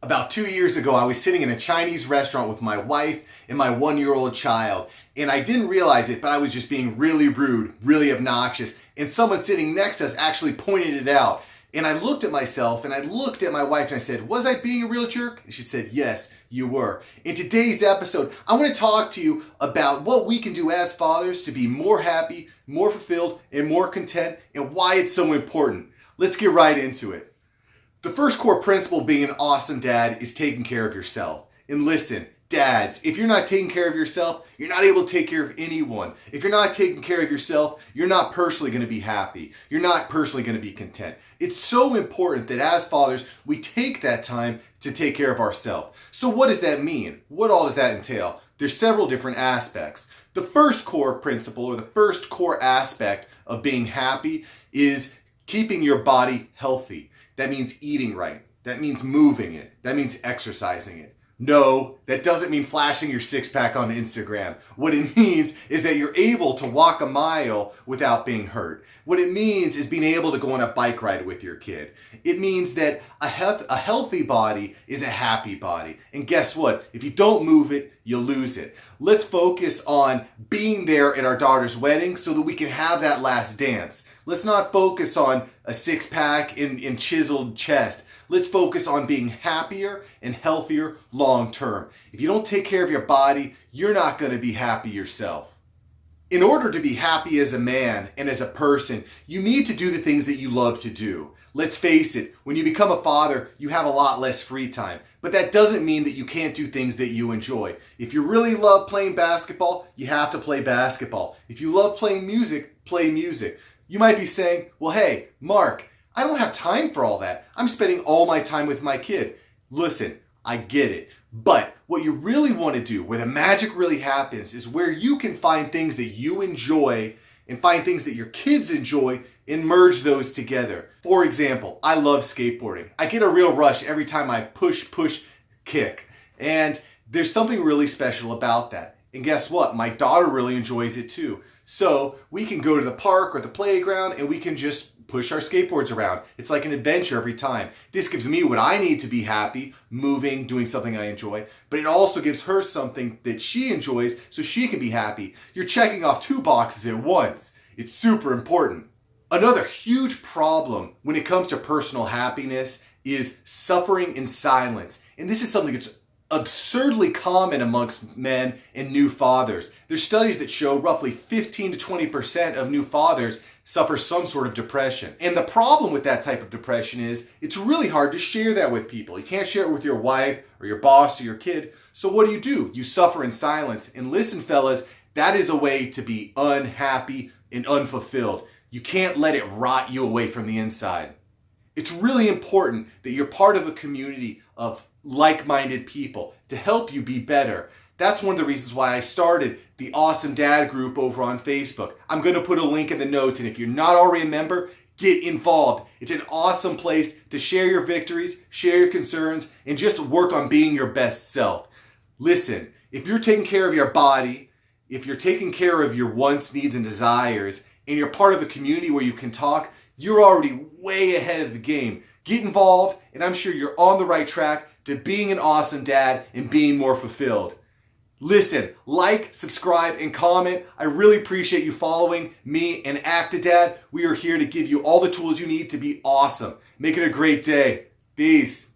About 2 years ago, I was sitting in a Chinese restaurant with my wife and my 1-year-old child, and I didn't realize it, but I was just being really rude, really obnoxious, and someone sitting next to us actually pointed it out. And I looked at myself and I looked at my wife and I said, was I being a real jerk? And she said, yes, you were. In today's episode, I want to talk to you about what we can do as fathers to be more happy, more fulfilled, and more content, and why it's so important. Let's get right into it. The first core principle of being an awesome dad is taking care of yourself. And listen, dads, if you're not taking care of yourself, you're not able to take care of anyone. If you're not taking care of yourself, you're not personally going to be happy. You're not personally going to be content. It's so important that as fathers, we take that time to take care of ourselves. So what does that mean? What all does that entail? There's several different aspects. The first core principle or the first core aspect of being happy is keeping your body healthy. That means eating right. That means moving it. That means exercising it. No, that doesn't mean flashing your six-pack on Instagram. What it means is that you're able to walk a mile without being hurt. What it means is being able to go on a bike ride with your kid. It means that a healthy body is a happy body. And guess what? If you don't move it, you lose it. Let's focus on being there at our daughter's wedding so that we can have that last dance. Let's not focus on a six-pack and chiseled chest. Let's focus on being happier and healthier long term. If you don't take care of your body, you're not going to be happy yourself. In order to be happy as a man and as a person, you need to do the things that you love to do. Let's face it, when you become a father, you have a lot less free time. But that doesn't mean that you can't do things that you enjoy. If you really love playing basketball, you have to play basketball. If you love playing music, play music. You might be saying, well, hey, Mark, I don't have time for all that. I'm spending all my time with my kid. Listen, I get it. But what you really want to do, where the magic really happens, is where you can find things that you enjoy and find things that your kids enjoy and merge those together. For example, I love skateboarding. I get a real rush every time I push, kick. And there's something really special about that. And guess what? My daughter really enjoys it too. So we can go to the park or the playground and we can just push our skateboards around. It's like an adventure every time. This gives me what I need to be happy, moving, doing something I enjoy, but it also gives her something that she enjoys so she can be happy. You're checking off 2 boxes at once. It's super important. Another huge problem when it comes to personal happiness is suffering in silence. And this is something that's absurdly common amongst men and new fathers. There's studies that show roughly 15 to 20% of new fathers suffer some sort of depression. And the problem with that type of depression is it's really hard to share that with people. You can't share it with your wife or your boss or your kid. So what do? You suffer in silence. And listen, fellas, that is a way to be unhappy and unfulfilled. You can't let it rot you away from the inside. It's really important that you're part of a community of like-minded people to help you be better. That's one of the reasons why I started the Awesome Dad group over on Facebook. I'm going to put a link in the notes, and if you're not already a member, get involved. It's an awesome place to share your victories, share your concerns, and just work on being your best self. Listen, if you're taking care of your body, if you're taking care of your wants, needs, and desires, and you're part of a community where you can talk, you're already way ahead of the game. Get involved, and I'm sure you're on the right track to being an awesome dad and being more fulfilled. Listen, like, subscribe, and comment. I really appreciate you following me and Actidad. We are here to give you all the tools you need to be awesome. Make it a great day. Peace.